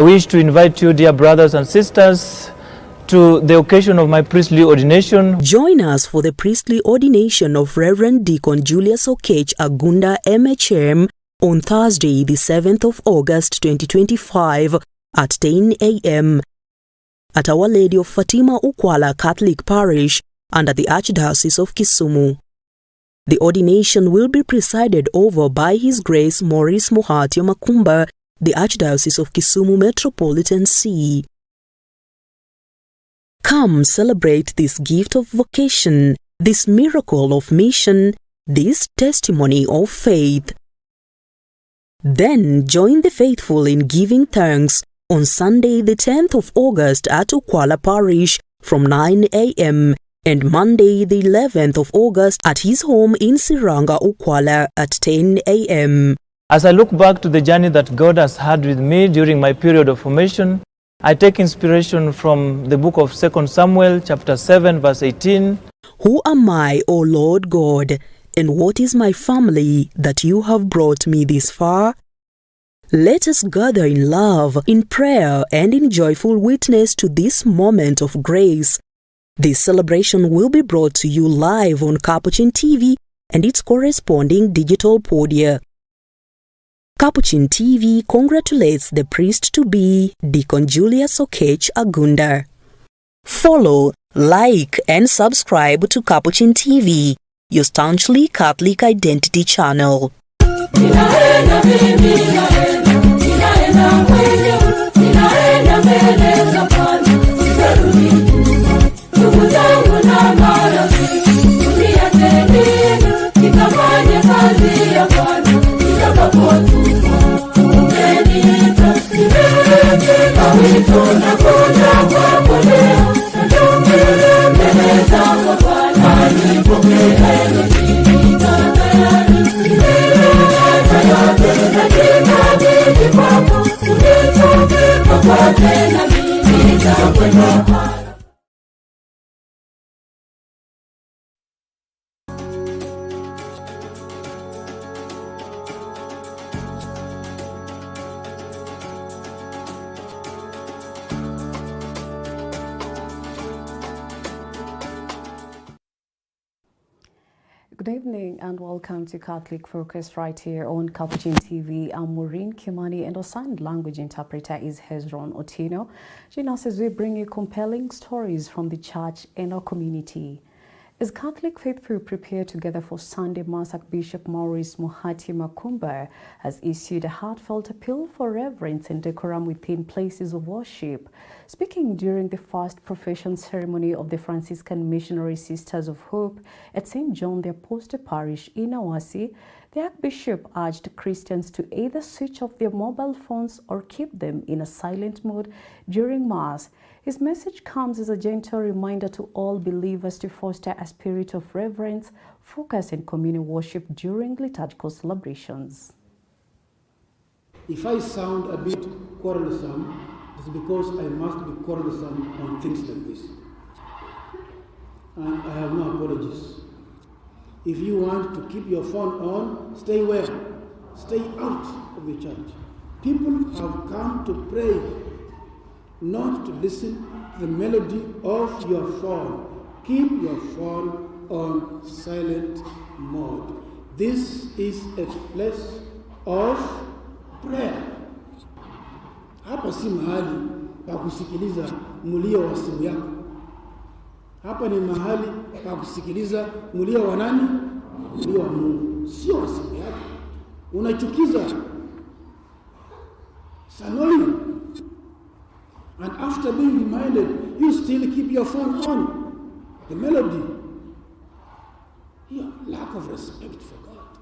I wish to invite you, dear brothers and sisters, to the occasion of my priestly ordination. Join us for the priestly ordination of Reverend Deacon Julius Okech Agunda MHM on Thursday, the 7th of August 2025 at 10 a.m. at Our Lady of Fatima Ukwala Catholic Parish under the Archdiocese of Kisumu. The ordination will be presided over by His Grace Maurice Muhatio Makumba, the Archdiocese of Kisumu Metropolitan See. Come celebrate this gift of vocation, this miracle of mission, this testimony of faith. Then join the faithful in giving thanks on Sunday the 10th of August at Ukwala Parish from 9 a.m. and Monday the 11th of August at his home in Siranga, Ukwala at 10 a.m. As I look back to the journey that God has had with me during my period of formation, I take inspiration from the book of 2 Samuel chapter 7 verse 18. Who am I, O Lord God, and what is my family that you have brought me this far? Let us gather in love, in prayer, and in joyful witness to this moment of grace. This celebration will be brought to you live on Capuchin TV and its corresponding digital podia. Capuchin TV congratulates the priest-to-be, Deacon Julius Okech Agunda. Follow, like, and subscribe to Capuchin TV, your staunchly Catholic identity channel. Good evening and welcome to Catholic Focus right here on Capuchin TV. I'm Maureen Kimani and our sign language interpreter is Hezron Otino. Join us as we bring you compelling stories from the church and our community. As Catholic faithful prepare together for Sunday Mass, Archbishop Maurice Muhatio Makumba has issued a heartfelt appeal for reverence and decorum within places of worship. Speaking during the first profession ceremony of the Franciscan Missionary Sisters of Hope at St. John the Apostle Parish in Awasi, the Archbishop urged Christians to either switch off their mobile phones or keep them in a silent mode during Mass. His message comes as a gentle reminder to all believers to foster a spirit of reverence, focus, and communal worship during liturgical celebrations. If I sound a bit quarrelsome, it's because I must be quarrelsome on things like this. And I have no apologies. If you want to keep your phone on, stay where? Stay out of the church. People have come to pray, not to listen to the melody of your phone. Keep your phone on silent mode. This is a place of prayer. Hapa si mahali pa kusikiliza mulio wa simu yako. Hapa ni mahali pa kusikiliza mulio wa nani? Mulio wa Mungu, sio wa simu yako. Unachukiza. It's annoying. And after being reminded, you still keep your phone on. The melody. Your lack of respect for God.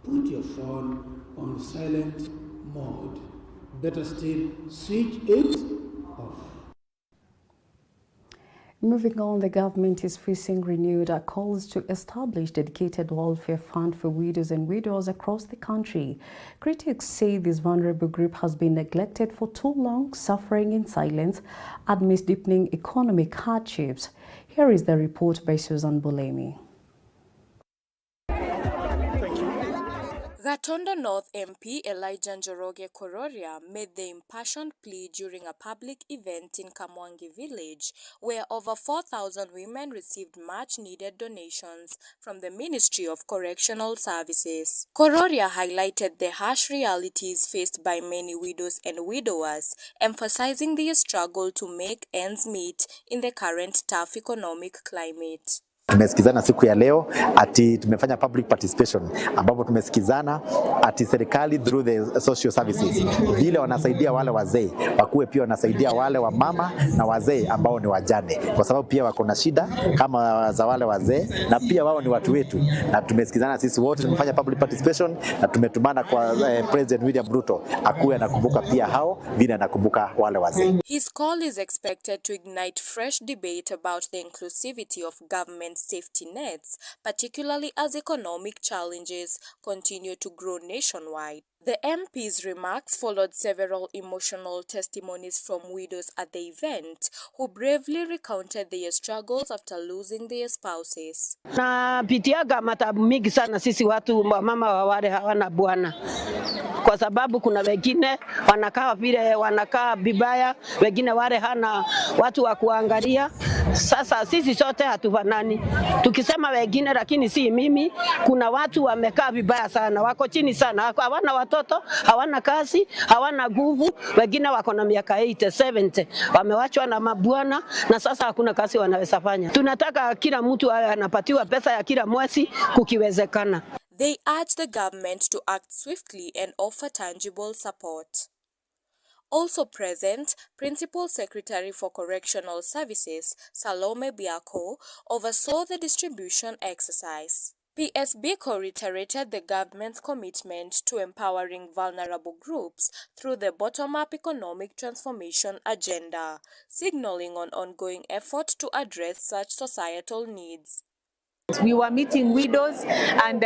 Put your phone on silent mode. Better still, switch it off. Moving on, the government is facing renewed calls to establish dedicated welfare fund for widows and widowers across the country. Critics say this vulnerable group has been neglected for too long, suffering in silence amidst deepening economic hardships. Here is the report by Susan Bolemi. That Gatundu North MP Elijah Njoroge Kororia made the impassioned plea during a public event in Kamwangi village, where over 4,000 women received much-needed donations from the Ministry of Correctional Services. Kororia highlighted the harsh realities faced by many widows and widowers, emphasizing their struggle to make ends meet in the current tough economic climate. Tumesikizana siku ya leo ati tumefanya public participation ambapo tumesikizana ati serikali through the social services vile wanasaidia wale wazee wakuwe pia wanasaidia wale wa mama na wazee ambao ni wajane, kwa sababu pia wako na shida kama za wale wazee na pia wao ni watu wetu, na tumesikizana sisi wote tumefanya public participation na tumetumana kwa President William Ruto akuwe anakumbuka pia hao vile anakumbuka wale wazee. His call is expected to ignite fresh debate about the inclusivity of government safety nets, particularly as economic challenges continue to grow nationwide. The MP's remarks followed several emotional testimonies from widows at the event who bravely recounted their struggles after losing their spouses. Na pitiaga matabu mingi sana sisi watu mama wa wale hawana bwana, kwa sababu kuna wengine wanakaa vile wanakaa bibaya, wengine wale hana watu wa kuangalia. Sasa sisi sote hatufanani, tukisema wengine lakini si mimi. Kuna watu wamekaa vibaya sana, wako chini sana, hawana watoto, hawana kazi, hawana nguvu, wengine wako na miaka 80, 70, wamewachwa na mabwana na sasa hakuna kazi wanaweza fanya. Tunataka kila mtu anapatiwa pesa ya kila mwezi kukiwezekana. They urge the government to act swiftly and offer tangible support. Also present, Principal Secretary for Correctional Services, Salome Biako, oversaw the distribution exercise. PSBCO reiterated the government's commitment to empowering vulnerable groups through the bottom-up economic transformation agenda, signaling on ongoing effort to address such societal needs. We were meeting widows and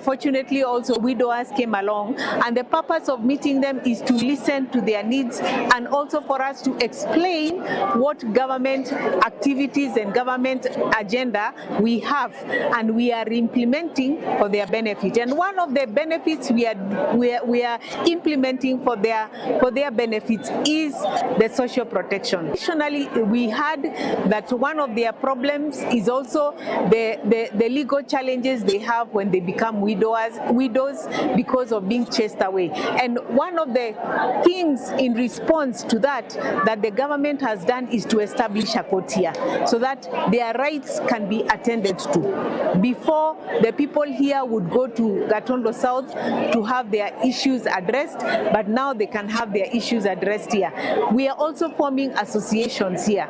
fortunately also widowers came along, and the purpose of meeting them is to listen to their needs and also for us to explain what government activities and government agenda we have and we are implementing for their benefit. And one of the benefits we are implementing for their benefits is the social protection. Additionally, we heard that one of their problems is also the legal challenges they have when they become widows because of being chased away. And one of the things in response to that the government has done is to establish a court here so that their rights can be attended to. Before, the people here would go to Gatundu South to have their issues addressed, but now they can have their issues addressed here. We are also forming associations here.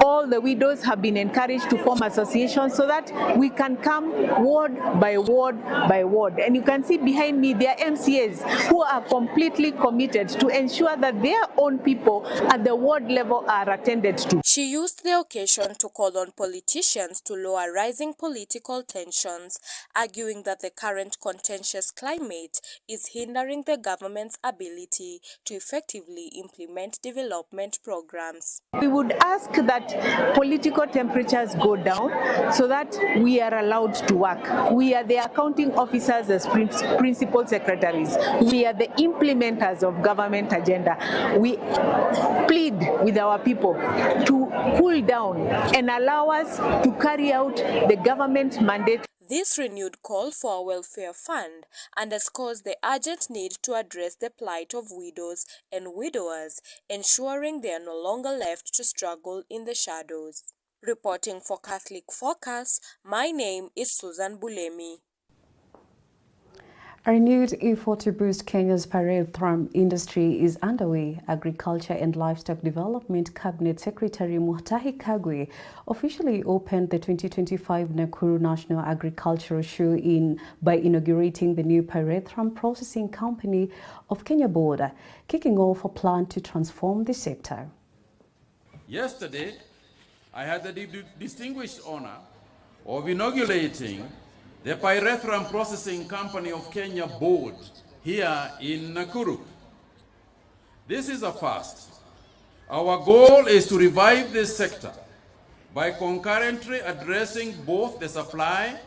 All the widows have been encouraged to form associations so that we can come ward by ward by ward. And you can see behind me there are MCAs who are completely committed to ensure that their own people at the ward level are attended to. She used the occasion to call on politicians to lower rising political tensions, arguing that the current contentious climate is hindering the government's ability to effectively implement development programs. We would ask that political temperatures go down so that we are allowed to work. We are the accounting officers as principal secretaries. We are the implementers of government agenda. We plead with our people to cool down and allow us to carry out the government mandate. This renewed call for a welfare fund underscores the urgent need to address the plight of widows and widowers, ensuring they are no longer left to struggle in the shadows. Reporting for Catholic Focus, my name is Susan Bulemi. A renewed effort to boost Kenya's pyrethrum industry is underway. Agriculture and Livestock Development Cabinet Secretary Mutahi Kagwe officially opened the 2025 Nakuru National Agricultural Show by inaugurating the new pyrethrum processing company of Kenya Board, kicking off a plan to transform the sector. Yesterday, I had the distinguished honor of inaugurating the Pyrethrum Processing Company of Kenya Board here in Nakuru. This is a first. Our goal is to revive this sector by concurrently addressing both the supply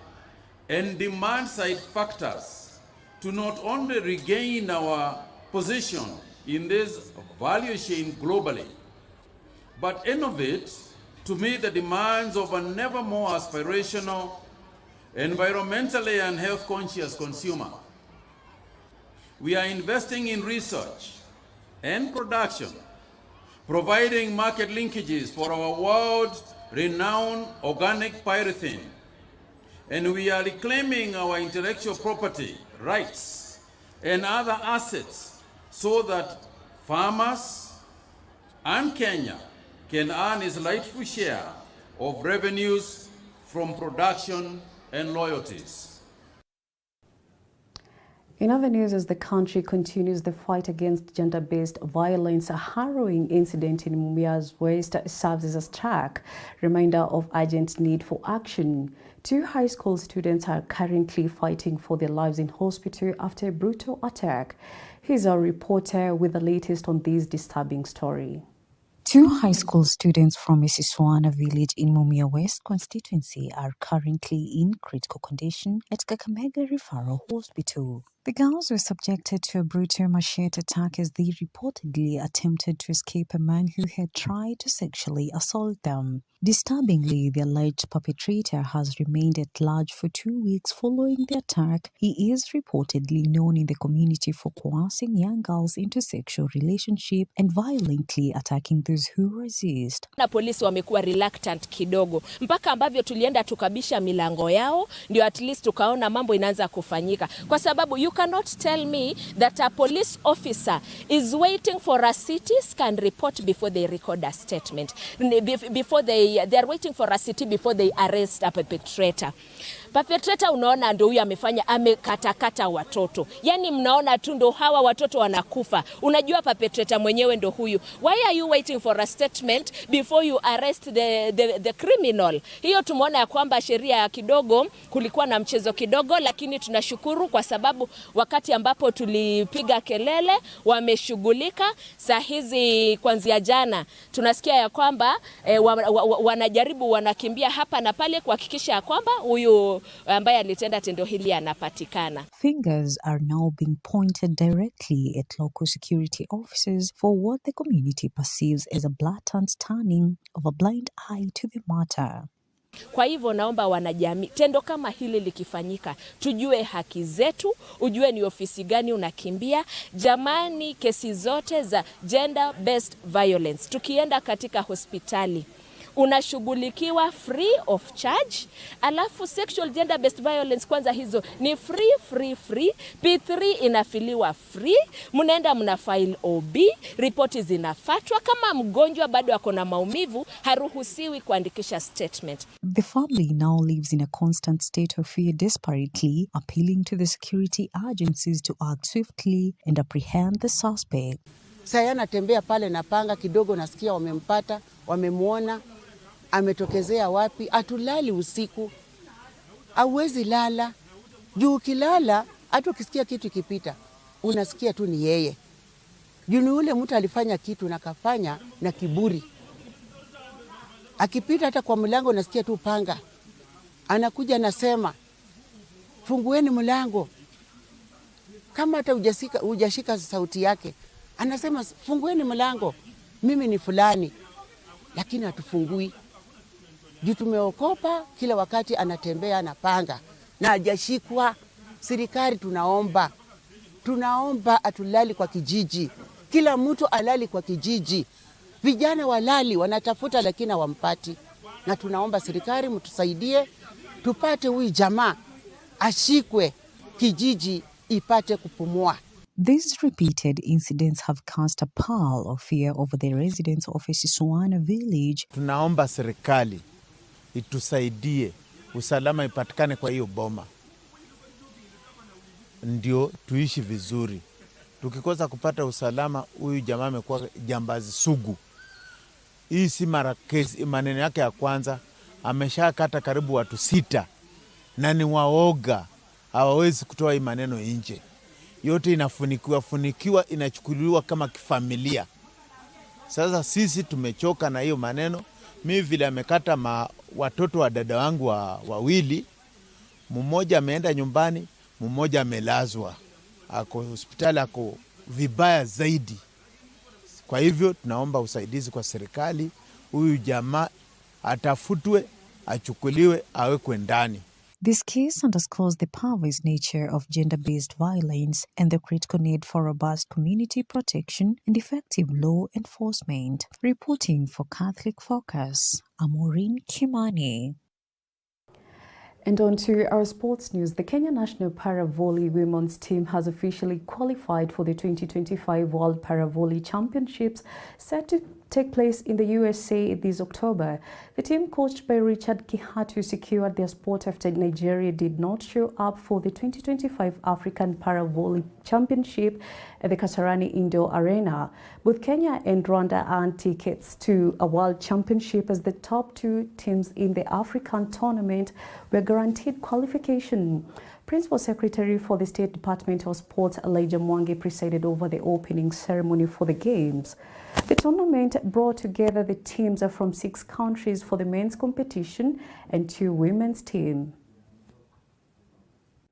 and demand side factors to not only regain our position in this value chain globally, but innovate to meet the demands of an ever more aspirational, environmentally and health conscious consumer. We are investing in research and production, providing market linkages for our world-renowned organic pyrethrin, and we are reclaiming our intellectual property rights and other assets so that farmers and Kenya can earn its rightful share of revenues from production and loyalties. In other news, as the country continues the fight against gender-based violence, a harrowing incident in Mumias West serves as a stark reminder of urgent need for action. 2 high school students are currently fighting for their lives in hospital after a brutal attack. Here's our reporter with the latest on this disturbing story. 2 high school students from Isiswana village in Mumia West constituency are currently in critical condition at Kakamega Referral Hospital. The girls were subjected to a brutal machete attack as they reportedly attempted to escape a man who had tried to sexually assault them. Disturbingly, the alleged perpetrator has remained at large for 2 weeks following the attack. He is reportedly known in the community for coercing young girls into sexual relationship and violently attacking those who resist. Na polisi wamekuwa reluctant kidogo mpaka ambavyo tulienda tukabisha milango yao ndio at least tukaona mambo inaanza kufanyika, kwa sababu you cannot tell me that a police officer is waiting for a CT scan report before they record a statement, before they are waiting for a CT before they arrest a perpetrator. Perpetrator unaona ndio huyu amefanya, amekatakata watoto. Yani mnaona tu ndio hawa watoto wanakufa. Unajua perpetrator mwenyewe ndio huyu. Why are you waiting for a statement before you arrest the criminal? Hiyo tumeona ya kwamba sheria kidogo kulikuwa na mchezo kidogo, lakini tunashukuru kwa sababu wakati ambapo tulipiga kelele wameshughulika. Saa hizi kuanzia jana tunasikia ya kwamba wanajaribu, wanakimbia hapa na pale kuhakikisha ya kwamba huyu ambaye alitenda tendo hili anapatikana. Fingers are now being pointed directly at local security officers for what the community perceives as a blatant turning of a blind eye to the matter. Kwa hivyo naomba wanajamii, tendo kama hili likifanyika, tujue haki zetu, ujue ni ofisi gani unakimbia. Jamani, kesi zote za gender based violence, tukienda katika hospitali unashughulikiwa free of charge. Alafu sexual gender based violence kwanza hizo ni free. P3 inafiliwa free. Mnaenda mna file OB, ripoti zinafatwa. Kama mgonjwa bado ako na maumivu, haruhusiwi kuandikisha statement. The family now lives in a constant state of fear desperately, appealing to the security agencies to act swiftly and apprehend the suspect. Sasa anatembea pale na panga kidogo, nasikia wamempata, wamemuona, ametokezea wapi. Atulali usiku, hauwezi lala. Juu ukilala, hata ukisikia kitu kipita, unasikia tu ni yeye. Juu ni ule mtu alifanya kitu na kafanya na kiburi. Akipita hata kwa mlango unasikia tu panga. Anakuja anasema, fungueni mlango. Kama hata hujashika sauti yake, anasema fungueni mlango, mimi ni fulani. Lakini hatufungui. Juu tumeokopa, kila wakati anatembea na panga na hajashikwa. Serikali tunaomba atulali kwa kijiji. Kila mtu alali kwa kijiji. Vijana walali wanatafuta lakini hawampati. Na tunaomba serikali mtusaidie tupate huyu jamaa ashikwe, kijiji ipate kupumua. These repeated incidents have cast a pall of fear over the residents of Isiswana village. Tunaomba serikali itusaidie, usalama ipatikane kwa hiyo boma, ndio tuishi vizuri. Tukikosa kupata usalama, huyu jamaa amekuwa jambazi sugu. Hii si mara kesi, maneno yake ya kwanza, ameshakata karibu watu 6 na ni waoga, hawawezi kutoa hii maneno nje. Yote inafunikiwa, inachukuliwa kama kifamilia. Sasa sisi tumechoka na hiyo maneno. Mimi vile amekata watoto wa dada wangu wawili, mmoja ameenda nyumbani, mmoja amelazwa. ako hospitali, ako vibaya zaidi. Kwa hivyo tunaomba usaidizi kwa serikali, huyu jamaa atafutwe, achukuliwe, awekwe ndani. This case underscores the pervasive nature of gender-based violence and the critical need for robust community protection and effective law enforcement. Reporting for Catholic Focus, Maureen Kimani. And on to our sports news. The Kenya National Para-Volley women's team has officially qualified for the 2025 World Para-Volley Championships set to take place in the USA this October. The team, coached by Richard Kihatu, secured their spot after Nigeria did not show up for the 2025 African Para-Volley Championship at the Kasarani Indoor Arena. Both Kenya and Rwanda earned tickets to a World Championship as the top two teams in the African tournament were guaranteed qualification. Principal Secretary for the State Department of Sports, Elijah Mwangi, presided over the opening ceremony for the Games. The tournament brought together the teams from 6 countries for the men's competition and 2 women's teams.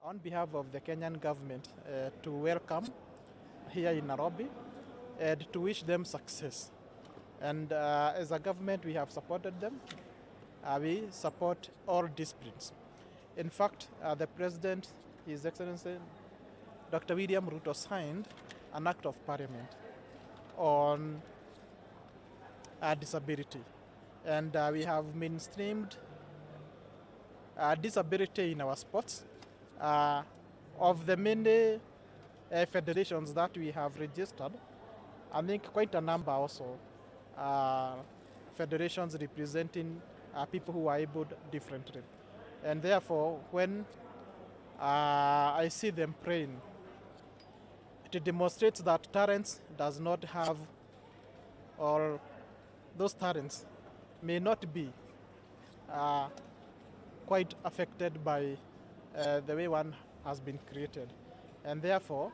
On behalf of the Kenyan government, to welcome here in Nairobi and to wish them success. And as a government, we have supported them. We support all disciplines. In fact, the President, His Excellency Dr. William Ruto, signed an Act of Parliament on disability. And we have mainstreamed disability in our sports. Of the many federations that we have registered, I think quite a number also federations representing people who are able differently. And therefore, when I see them praying, it demonstrates that talents does not have, or those talents may not be quite affected by the way one has been created. And therefore,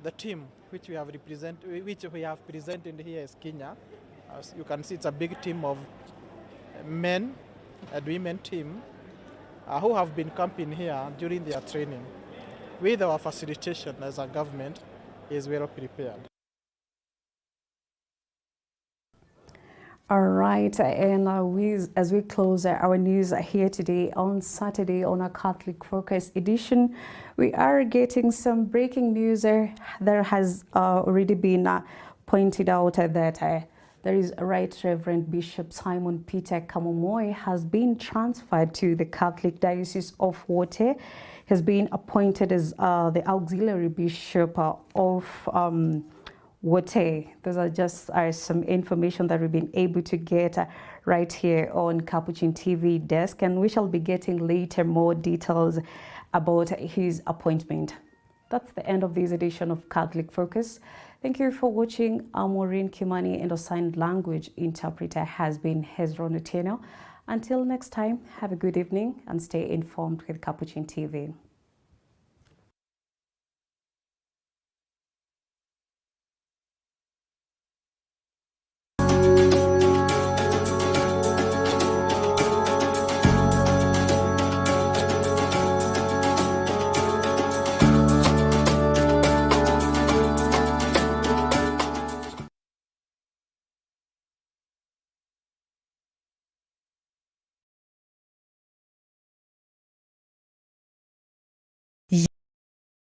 the team which we have presented here is Kenya. As you can see, it's a big team of men and women team who have been camping here during their training. With our facilitation as a government is well prepared. All right, and as we close our news here today on Saturday on our Catholic Focus edition, we are getting some breaking news. There has already been pointed out that there is Right Reverend Bishop Simon Peter Kamomoy has been transferred to the Catholic Diocese of Wote. He has been appointed as the auxiliary bishop of Wote. Those are just some information that we've been able to get right here on Capuchin TV desk, and we shall be getting later more details about his appointment. That's the end of this edition of Catholic Focus. Thank you for watching. I'm Maureen Kimani, and our sign language interpreter has been Hezron Otieno. Until next time, have a good evening and stay informed with Capuchin TV.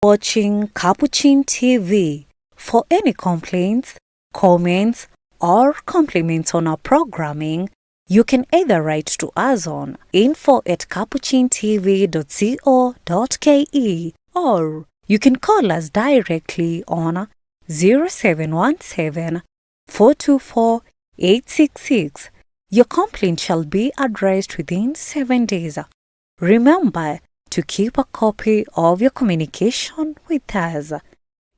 Watching Capuchin TV. For any complaints, comments, or compliments on our programming, you can either write to us on info@capuchintv.co.ke or you can call us directly on 0717 424 866. Your complaint shall be addressed within 7 days. Remember to keep a copy of your communication with us.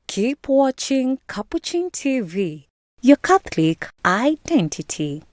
Keep watching Capuchin TV, your Catholic identity.